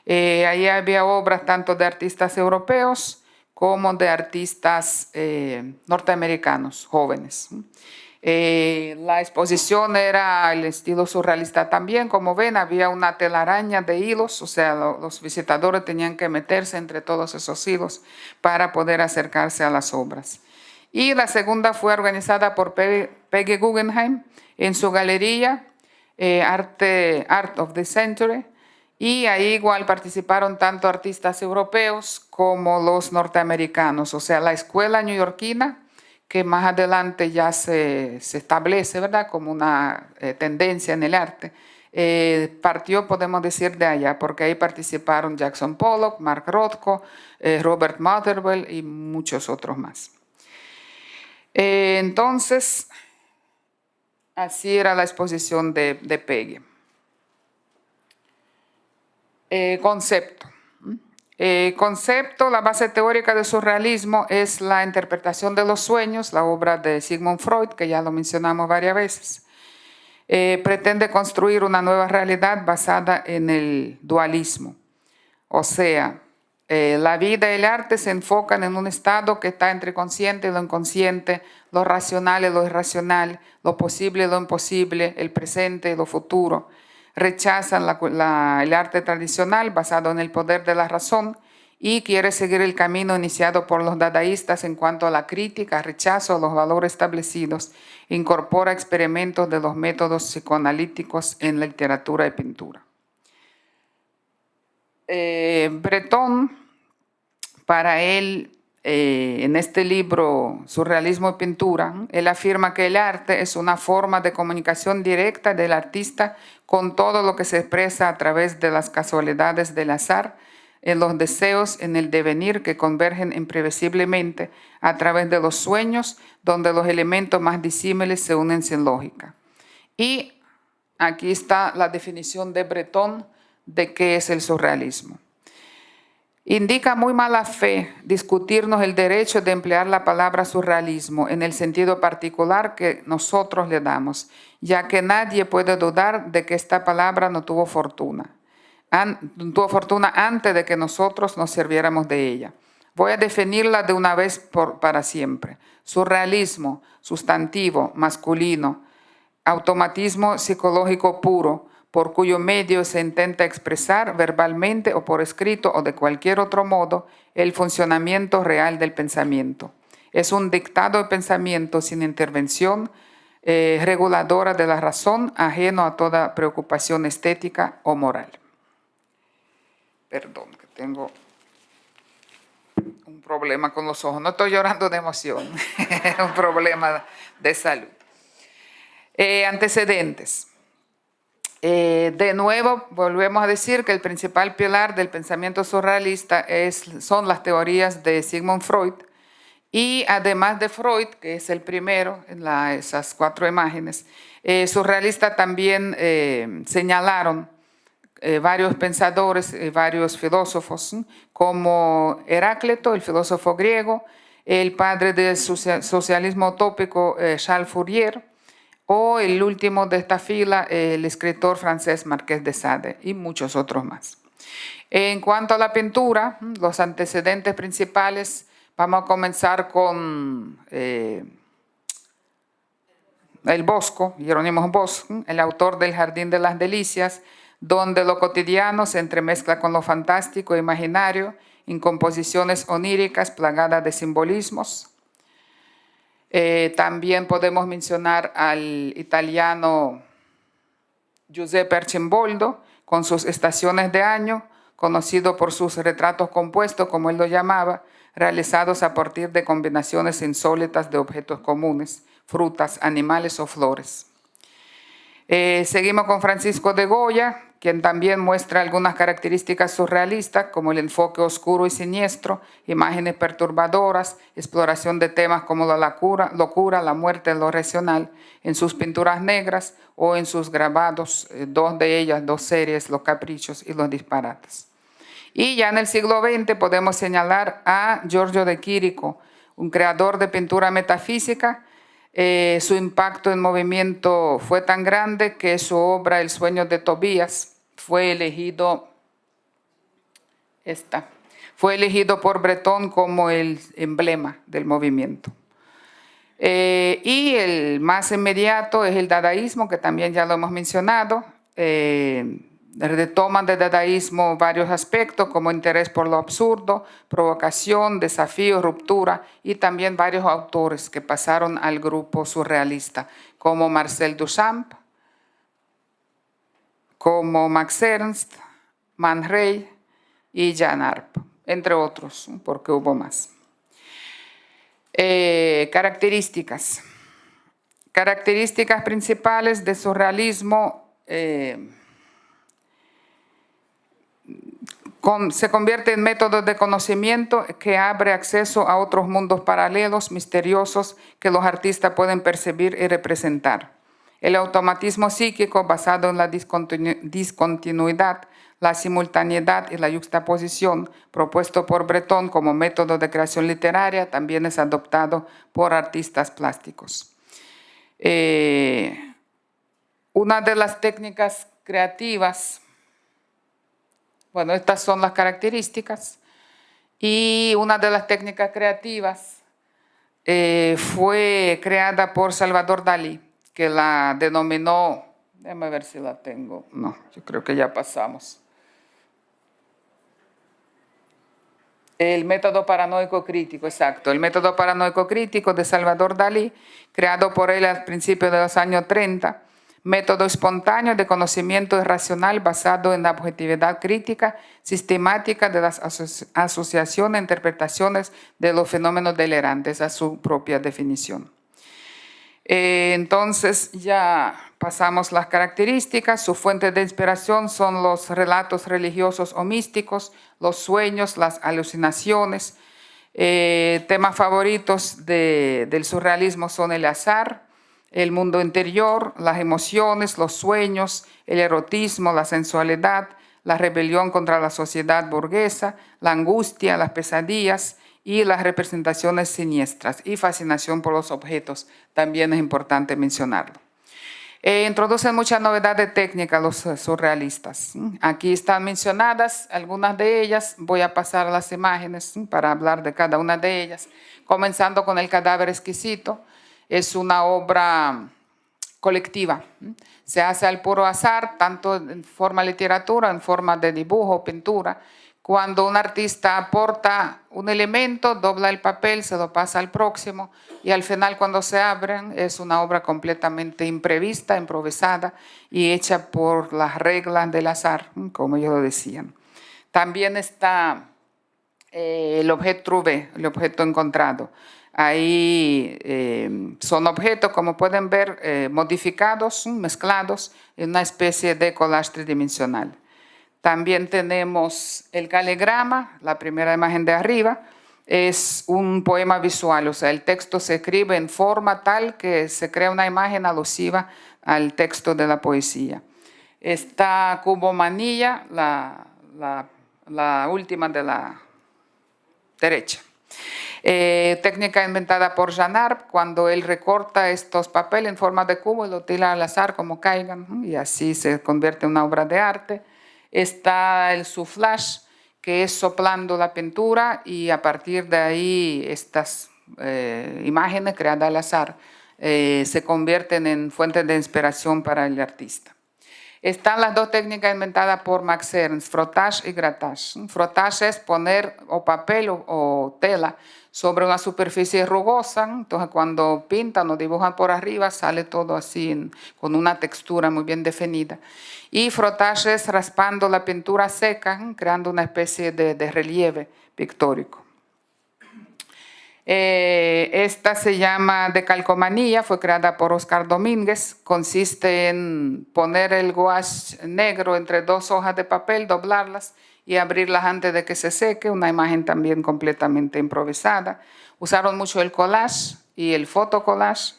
Ahí había obras tanto de artistas europeos como de artistas norteamericanos, jóvenes. La exposición era el estilo surrealista también, como ven, había una telaraña de hilos, o sea, los visitadores tenían que meterse entre todos esos hilos para poder acercarse a las obras. Y la segunda fue organizada por Peggy Guggenheim en su galería Art of the Century, y ahí igual participaron tanto artistas europeos como los norteamericanos, o sea, la escuela neoyorquina, que más adelante ya se establece, ¿verdad?, como una tendencia en el arte, partió, podemos decir, de allá, porque ahí participaron Jackson Pollock, Mark Rothko, Robert Motherwell y muchos otros más. Entonces, así era la exposición de Peggy. Concepto. La base teórica del surrealismo es la interpretación de los sueños, la obra de Sigmund Freud, que ya lo mencionamos varias veces. Pretende construir una nueva realidad basada en el dualismo. O sea, la vida y el arte se enfocan en un estado que está entre consciente y lo inconsciente, lo racional y lo irracional, lo posible y lo imposible, el presente y lo futuro. Rechazan el arte tradicional basado en el poder de la razón y quiere seguir el camino iniciado por los dadaístas en cuanto a la crítica, rechazo a los valores establecidos, incorpora experimentos de los métodos psicoanalíticos en la literatura y pintura. Breton, para él, en este libro Surrealismo y Pintura, él afirma que el arte es una forma de comunicación directa del artista con todo lo que se expresa a través de las casualidades del azar, en los deseos, en el devenir que convergen imprevisiblemente a través de los sueños, donde los elementos más disímiles se unen sin lógica. Y aquí está la definición de Breton de qué es el surrealismo. Indica muy mala fe discutirnos el derecho de emplear la palabra surrealismo en el sentido particular que nosotros le damos, ya que nadie puede dudar de que esta palabra no tuvo fortuna antes de que nosotros nos sirviéramos de ella. Voy a definirla de una vez para siempre. Surrealismo, sustantivo, masculino, automatismo psicológico puro, por cuyo medio se intenta expresar verbalmente o por escrito o de cualquier otro modo el funcionamiento real del pensamiento. Es un dictado de pensamiento sin intervención reguladora de la razón, ajeno a toda preocupación estética o moral. Perdón, que tengo un problema con los ojos. No estoy llorando de emoción, es un problema de salud. Antecedentes. De nuevo, volvemos a decir que el principal pilar del pensamiento surrealista son las teorías de Sigmund Freud. Y además de Freud, que es el primero en esas 4 imágenes, surrealistas también señalaron varios pensadores, varios filósofos, como Heráclito, el filósofo griego, el padre del socialismo utópico, Charles Fourier, o el último de esta fila, el escritor francés Marqués de Sade, y muchos otros más. En cuanto a la pintura, los antecedentes principales, vamos a comenzar con el Bosco, Jerónimo Bosco, el autor del Jardín de las Delicias, donde lo cotidiano se entremezcla con lo fantástico e imaginario, en composiciones oníricas plagadas de simbolismos. También podemos mencionar al italiano Giuseppe Arcimboldo, con sus estaciones de año, conocido por sus retratos compuestos, como él lo llamaba, realizados a partir de combinaciones insólitas de objetos comunes, frutas, animales o flores. Seguimos con Francisco de Goya, quien también muestra algunas características surrealistas, como el enfoque oscuro y siniestro, imágenes perturbadoras, exploración de temas como la locura, la muerte, lo racional, en sus pinturas negras o en sus grabados, 2 de ellas, 2 series, Los Caprichos y Los Disparates. Y ya en el siglo XX podemos señalar a Giorgio de Chirico, un creador de pintura metafísica. Su impacto en movimiento fue tan grande que su obra El sueño de Tobías fue elegido por Breton como el emblema del movimiento. Y el más inmediato es el dadaísmo, que también ya lo hemos mencionado. Retoman del dadaísmo varios aspectos como interés por lo absurdo, provocación, desafío, ruptura, y también varios autores que pasaron al grupo surrealista, como Marcel Duchamp, como Max Ernst, Man Ray y Jan Arp, entre otros, porque hubo más. Características principales de surrealismo. Se convierte en método de conocimiento que abre acceso a otros mundos paralelos, misteriosos, que los artistas pueden percibir y representar. El automatismo psíquico, basado en la discontinuidad, la simultaneidad y la yuxtaposición, propuesto por Breton como método de creación literaria, también es adoptado por artistas plásticos. Una de las técnicas creativas, bueno, estas son las características, y una de las técnicas creativas fue creada por Salvador Dalí, que la denominó, déjame ver si la tengo, no, yo creo que ya pasamos. El método paranoico crítico, exacto, el método paranoico crítico de Salvador Dalí, creado por él al principio de los años 30, método espontáneo de conocimiento irracional basado en la objetividad crítica, sistemática de las asociaciones e interpretaciones de los fenómenos delirantes, a su propia definición. Entonces ya pasamos las características. Sus fuentes de inspiración son los relatos religiosos o místicos, los sueños, las alucinaciones. Temas favoritos del surrealismo son el azar, el mundo interior, las emociones, los sueños, el erotismo, la sensualidad, la rebelión contra la sociedad burguesa, la angustia, las pesadillas y las representaciones siniestras, y fascinación por los objetos, también es importante mencionarlo. Introducen mucha novedad de técnica los surrealistas. Aquí están mencionadas algunas de ellas. Voy a pasar a las imágenes para hablar de cada una de ellas. Comenzando con El cadáver exquisito. Es una obra colectiva. Se hace al puro azar, tanto en forma de literatura, en forma de dibujo o pintura. Cuando un artista aporta un elemento, dobla el papel, se lo pasa al próximo y al final cuando se abren es una obra completamente imprevista, improvisada y hecha por las reglas del azar, como ellos lo decían. También está el objeto trouvé, el objeto encontrado. Ahí son objetos, como pueden ver, modificados, mezclados en una especie de collage tridimensional. También tenemos el caligrama, la primera imagen de arriba, es un poema visual, o sea, el texto se escribe en forma tal que se crea una imagen alusiva al texto de la poesía. Está cubomanía, la última de la derecha. Técnica inventada por Janard, cuando él recorta estos papeles en forma de cubo y lo tira al azar como caigan, y así se convierte en una obra de arte. Está el soufflage, que es soplando la pintura y a partir de ahí estas imágenes creadas al azar se convierten en fuentes de inspiración para el artista. Están las dos técnicas inventadas por Max Ernst, frottage y grattage. Frottage es poner o papel o tela sobre una superficie rugosa, entonces cuando pintan o dibujan por arriba sale todo así con una textura muy bien definida. Y frottage es raspando la pintura seca, creando una especie de relieve pictórico. Esta se llama decalcomanía, fue creada por Oscar Domínguez, consiste en poner el gouache negro entre dos hojas de papel, doblarlas y abrirlas antes de que se seque, una imagen también completamente improvisada. Usaron mucho el collage y el fotocollage.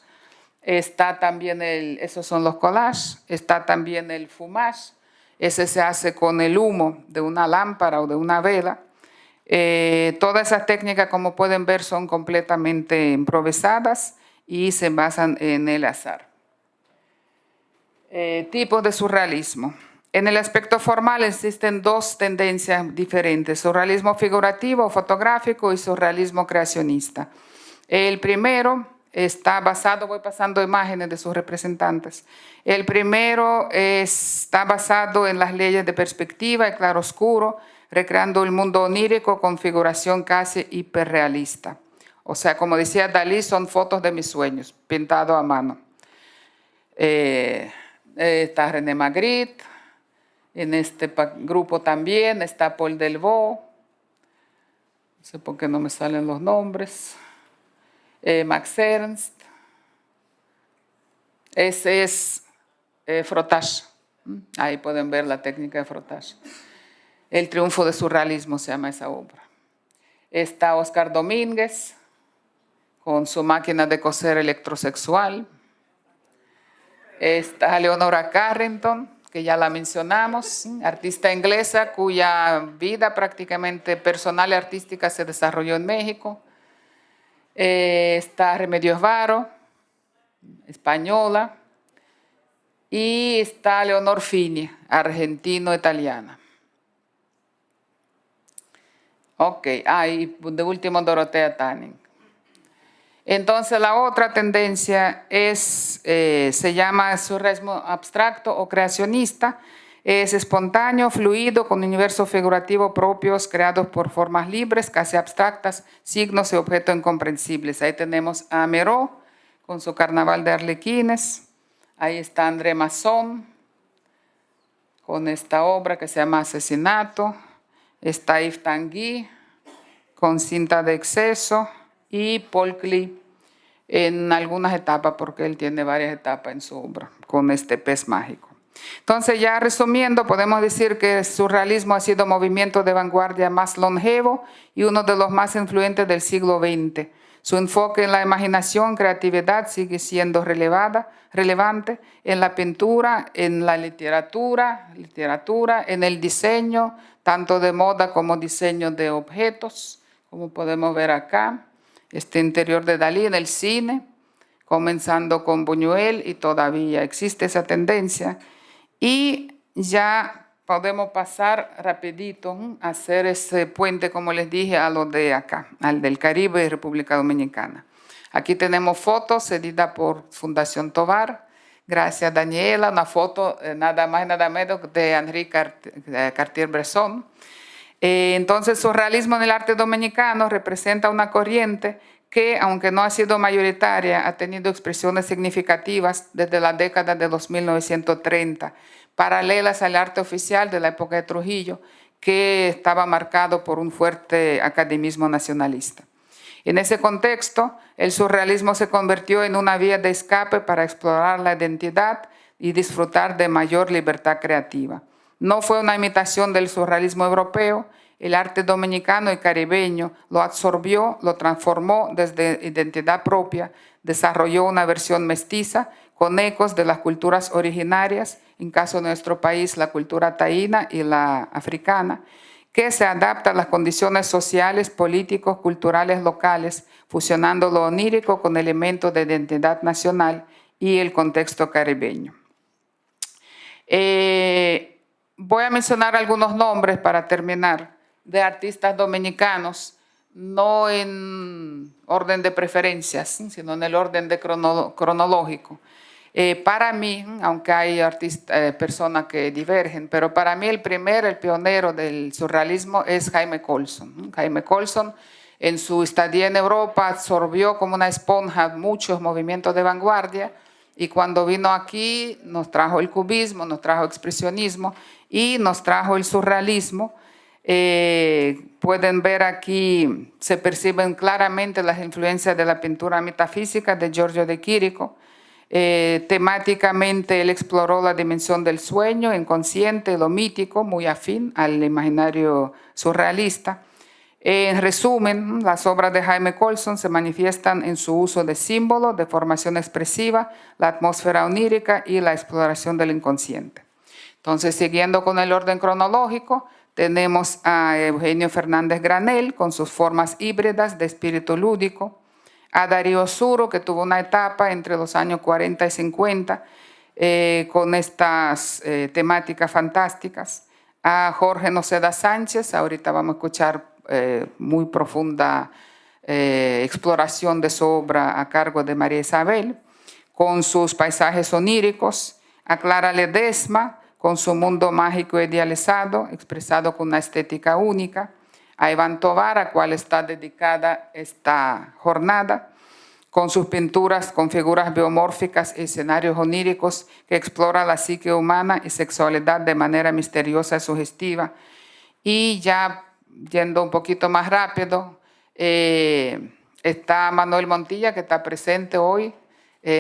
Está también esos son los collages, está también el fumage, ese se hace con el humo de una lámpara o de una vela. Todas esas técnicas, como pueden ver, son completamente improvisadas y se basan en el azar. Tipos de surrealismo. En el aspecto formal existen dos tendencias diferentes, surrealismo figurativo o fotográfico y surrealismo creacionista. El primero está basado, voy pasando imágenes de sus representantes. El primero está basado en las leyes de perspectiva y claroscuro, recreando el mundo onírico con figuración casi hiperrealista. O sea, como decía Dalí, son fotos de mis sueños, pintado a mano. Está René Magritte, en este grupo también está Paul Delvaux, no sé por qué no me salen los nombres, Max Ernst, ese es frottage, ahí pueden ver la técnica de frottage. El triunfo del surrealismo se llama esa obra. Está Oscar Domínguez con su máquina de coser electrosexual. Está Leonora Carrington, que ya la mencionamos, artista inglesa cuya vida prácticamente personal y artística se desarrolló en México. Está Remedios Varo, española. Y está Leonor Fini, argentino-italiana. Ok, y de último Dorotea Tanning. Entonces la otra tendencia se llama surrealismo abstracto o creacionista. Es espontáneo, fluido, con universos figurativos propios creados por formas libres, casi abstractas, signos y objetos incomprensibles. Ahí tenemos a Miró con su Carnaval de Arlequines. Ahí está André Masson con esta obra que se llama Asesinato. Está Yves Tanguy con Cinta de exceso y Paul Klee en algunas etapas, porque él tiene varias etapas en su obra, con este pez mágico. Entonces, ya resumiendo, podemos decir que el surrealismo ha sido movimiento de vanguardia más longevo y uno de los más influyentes del siglo XX. Su enfoque en la imaginación, creatividad sigue siendo relevante en la pintura, en la literatura, en el diseño, tanto de moda como diseño de objetos, como podemos ver acá. Este interior de Dalí, en el cine, comenzando con Buñuel, y todavía existe esa tendencia. Y ya podemos pasar rapidito a hacer ese puente, como les dije, a lo de acá, al del Caribe y República Dominicana. Aquí tenemos fotos cedidas por Fundación Tovar. Gracias, Daniela. Una foto nada más y nada menos de Henri Cartier-Bresson. Entonces, surrealismo en el arte dominicano representa una corriente que, aunque no ha sido mayoritaria, ha tenido expresiones significativas desde la década de los 1930, paralelas al arte oficial de la época de Trujillo, que estaba marcado por un fuerte academismo nacionalista. En ese contexto, el surrealismo se convirtió en una vía de escape para explorar la identidad y disfrutar de mayor libertad creativa. No fue una imitación del surrealismo europeo, el arte dominicano y caribeño lo absorbió, lo transformó desde identidad propia, desarrolló una versión mestiza con ecos de las culturas originarias, en caso de nuestro país la cultura taína y la africana, que se adapta a las condiciones sociales, políticos, culturales locales, fusionando lo onírico con elementos de identidad nacional y el contexto caribeño. Voy a mencionar algunos nombres para terminar de artistas dominicanos, no en orden de preferencias, sino en el orden de cronológico. Para mí, aunque hay personas que divergen, pero para mí el pionero del surrealismo es Jaime Colson. Jaime Colson, en su estadía en Europa, absorbió como una esponja muchos movimientos de vanguardia, y cuando vino aquí nos trajo el cubismo, nos trajo expresionismo y nos trajo el surrealismo. Pueden ver aquí, se perciben claramente las influencias de la pintura metafísica de Giorgio de Chirico. Temáticamente él exploró la dimensión del sueño inconsciente, lo mítico, muy afín al imaginario surrealista. En resumen, las obras de Jaime Colson se manifiestan en su uso de símbolos, de formación expresiva, la atmósfera onírica y la exploración del inconsciente. Entonces, siguiendo con el orden cronológico, tenemos a Eugenio Fernández Granell con sus formas híbridas de espíritu lúdico, a Darío Suro, que tuvo una etapa entre los años 40 y 50 con estas temáticas fantásticas, a Jorge Noceda Sánchez, ahorita vamos a escuchar muy profunda exploración de su obra a cargo de María Isabel, con sus paisajes oníricos, a Clara Ledesma, con su mundo mágico idealizado, expresado con una estética única, a Iván Tovar, a cual está dedicada esta jornada, con sus pinturas con figuras biomórficas y escenarios oníricos que explora la psique humana y sexualidad de manera misteriosa y sugestiva. Y ya yendo un poquito más rápido, está Manuel Montilla, que está presente hoy.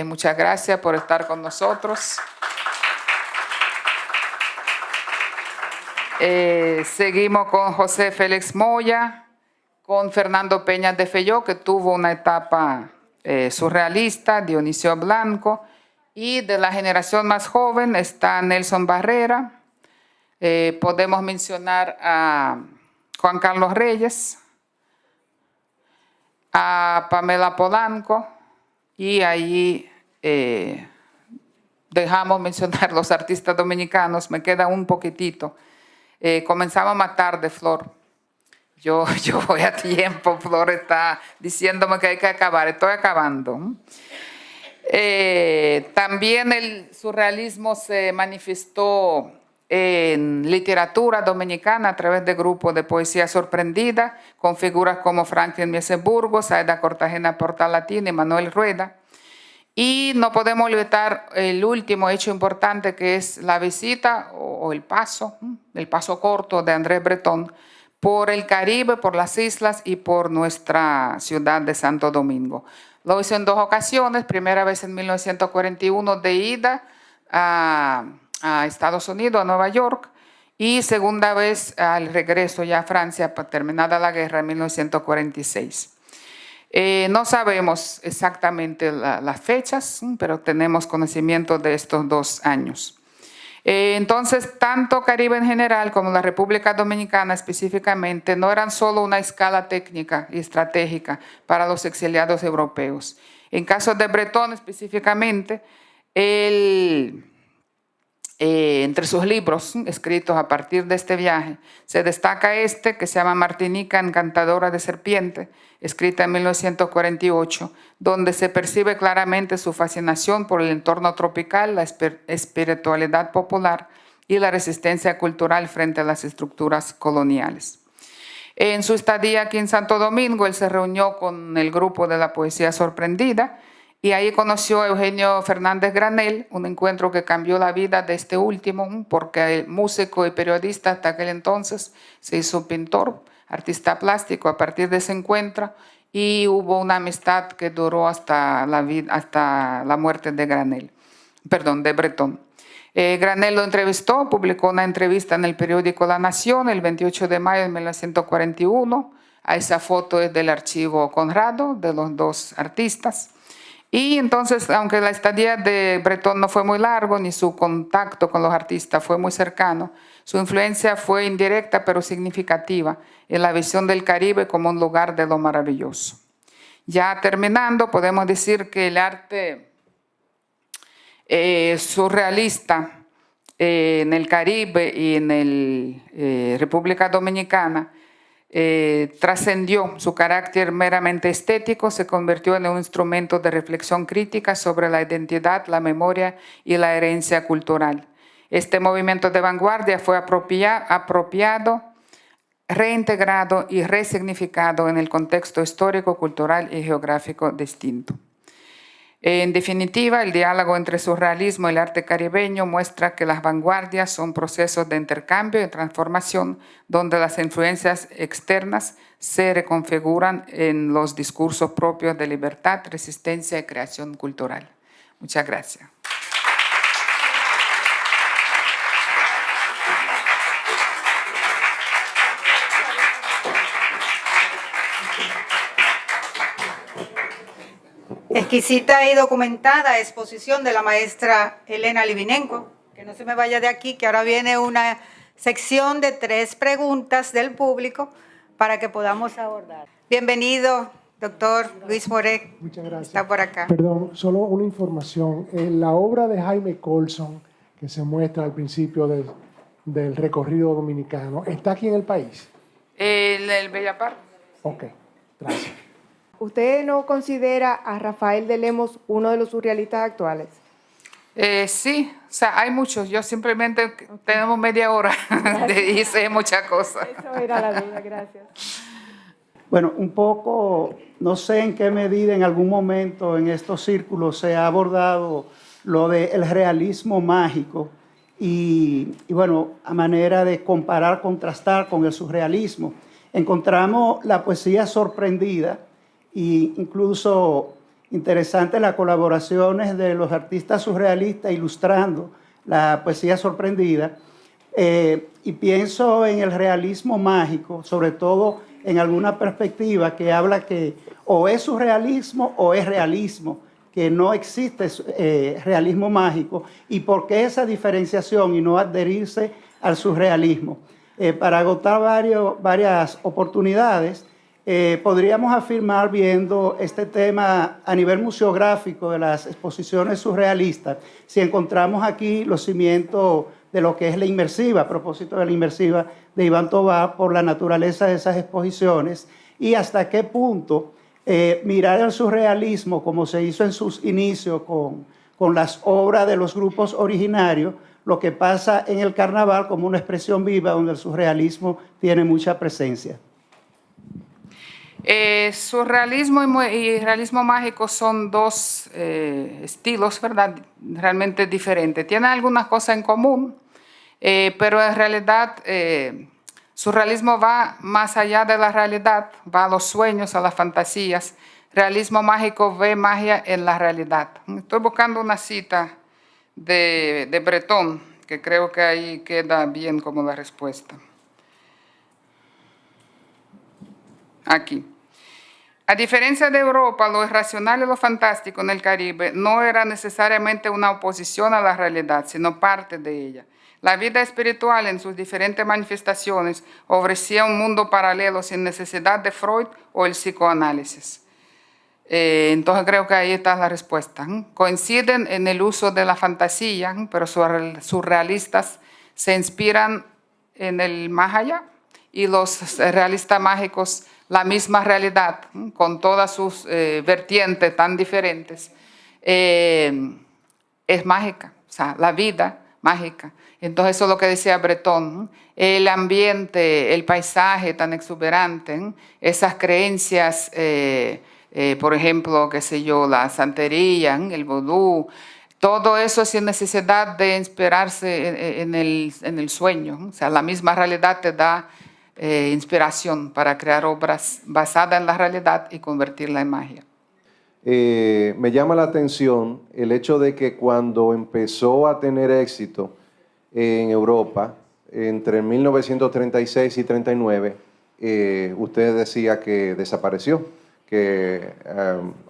Muchas gracias por estar con nosotros. Seguimos con José Félix Moya, con Fernando Peña de Felló, que tuvo una etapa surrealista, Dionisio Blanco, y de la generación más joven está Nelson Barrera. Podemos mencionar a Juan Carlos Reyes, a Pamela Polanco, y allí dejamos mencionar los artistas dominicanos. Me queda un poquitito. Comenzamos más tarde, Flor. Yo voy a tiempo. Flor está diciéndome que hay que acabar. Estoy acabando. También el surrealismo se manifestó en literatura dominicana a través de grupos de poesía sorprendida, con figuras como Franklin Mieses-Burgos, Aida Cortagena Portalatín y Manuel Rueda. Y no podemos olvidar el último hecho importante, que es la visita o el paso corto de Andrés Breton por el Caribe, por las islas y por nuestra ciudad de Santo Domingo. Lo hizo en 2 ocasiones, primera vez en 1941 de ida a Estados Unidos, a Nueva York, y segunda vez al regreso ya a Francia, terminada la guerra en 1946. No sabemos exactamente las fechas, pero tenemos conocimiento de estos 2 años. Entonces, tanto Caribe en general como la República Dominicana específicamente no eran solo una escala técnica y estratégica para los exiliados europeos. En caso de Bretón específicamente, entre sus libros escritos a partir de este viaje, se destaca este que se llama Martinica encantadora de serpiente, escrita en 1948, donde se percibe claramente su fascinación por el entorno tropical, la espiritualidad popular y la resistencia cultural frente a las estructuras coloniales. En su estadía aquí en Santo Domingo, él se reunió con el grupo de la poesía sorprendida, y ahí conoció a Eugenio Fernández Granell, un encuentro que cambió la vida de este último, porque el músico y periodista hasta aquel entonces se hizo pintor, artista plástico a partir de ese encuentro, y hubo una amistad que duró hasta la muerte de de Bretón. Granell lo entrevistó, publicó una entrevista en el periódico La Nación el 28 de mayo de 1941. A esa foto es del archivo Conrado de los dos artistas. Y entonces, aunque la estadía de Bretón no fue muy largo, ni su contacto con los artistas fue muy cercano, su influencia fue indirecta pero significativa en la visión del Caribe como un lugar de lo maravilloso. Ya terminando, podemos decir que el arte surrealista en el Caribe y en República Dominicana trascendió su carácter meramente estético, se convirtió en un instrumento de reflexión crítica sobre la identidad, la memoria y la herencia cultural. Este movimiento de vanguardia fue apropiado, reintegrado y resignificado en el contexto histórico, cultural y geográfico distinto. En definitiva, el diálogo entre surrealismo y el arte caribeño muestra que las vanguardias son procesos de intercambio y transformación donde las influencias externas se reconfiguran en los discursos propios de libertad, resistencia y creación cultural. Muchas gracias. Exquisita y documentada exposición de la maestra Elena Livinenko. Que no se me vaya de aquí, que ahora viene una sección de 3 preguntas del público para que podamos abordar. Bienvenido, doctor Luis Moret. Muchas gracias. Está por acá. Perdón, solo una información. En la obra de Jaime Colson, que se muestra al principio del recorrido dominicano, ¿está aquí en el país? El Bellapar. Ok, gracias. ¿Usted no considera a Rafael de Lemos uno de los surrealistas actuales? Sí, o sea, hay muchos. Yo simplemente tenemos media hora y sé muchas cosas. Eso era la duda, gracias. Bueno, un poco, no sé en qué medida en algún momento en estos círculos se ha abordado lo del realismo mágico y bueno, a manera de comparar, contrastar con el surrealismo. Encontramos la poesía sorprendida e incluso interesante las colaboraciones de los artistas surrealistas ilustrando la poesía sorprendida. Y pienso en el realismo mágico, sobre todo en alguna perspectiva que habla que o es surrealismo o es realismo, que no existe realismo mágico. ¿Y por qué esa diferenciación y no adherirse al surrealismo? Para agotar varias oportunidades, podríamos afirmar, viendo este tema a nivel museográfico de las exposiciones surrealistas, si encontramos aquí los cimientos de lo que es la inmersiva, a propósito de la inmersiva de Iván Tovar, por la naturaleza de esas exposiciones, y hasta qué punto mirar el surrealismo, como se hizo en sus inicios con las obras de los grupos originarios, lo que pasa en el carnaval como una expresión viva donde el surrealismo tiene mucha presencia. Surrealismo y realismo mágico son dos estilos, ¿verdad? Realmente diferentes. Tienen algunas cosas en común, pero en realidad surrealismo va más allá de la realidad, va a los sueños, a las fantasías. Realismo mágico ve magia en la realidad. Estoy buscando una cita de Bretón, que creo que ahí queda bien como la respuesta. Aquí. A diferencia de Europa, lo irracional y lo fantástico en el Caribe no era necesariamente una oposición a la realidad, sino parte de ella. La vida espiritual en sus diferentes manifestaciones ofrecía un mundo paralelo sin necesidad de Freud o el psicoanálisis. Entonces creo que ahí está la respuesta. Coinciden en el uso de la fantasía, pero surrealistas se inspiran en el más allá y los realistas mágicos la misma realidad, con todas sus vertientes tan diferentes, es mágica, o sea, la vida mágica. Entonces eso es lo que decía Breton, el ambiente, el paisaje tan exuberante, esas creencias, por ejemplo, qué sé yo, la santería, el vudú, todo eso sin necesidad de inspirarse en el sueño. O sea, la misma realidad te da inspiración para crear obras basadas en la realidad y convertirla en magia. Me llama la atención el hecho de que cuando empezó a tener éxito en Europa, entre 1936 y 39, usted decía que desapareció, que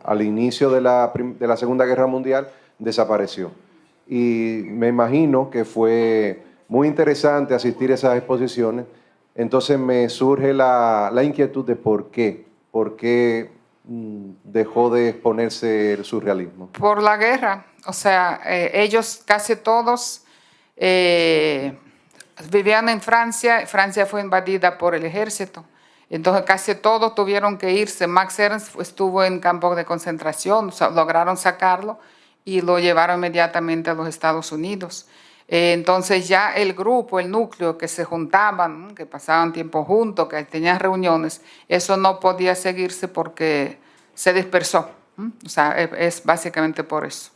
al inicio de la Segunda Guerra Mundial desapareció. Y me imagino que fue muy interesante asistir a esas exposiciones. Entonces me surge la inquietud de por qué dejó de exponerse el surrealismo. Por la guerra, o sea, ellos casi todos vivían en Francia. Francia fue invadida por el ejército, entonces casi todos tuvieron que irse. Max Ernst estuvo en campos de concentración, o sea, lograron sacarlo y lo llevaron inmediatamente a los Estados Unidos. Entonces ya el grupo, el núcleo que se juntaban, que pasaban tiempo juntos, que tenían reuniones, eso no podía seguirse porque se dispersó. O sea, es básicamente por eso.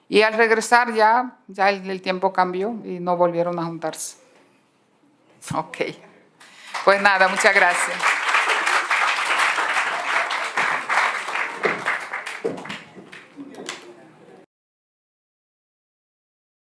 Y al regresar ya el tiempo cambió y no volvieron a juntarse. Ok. Pues nada, muchas gracias.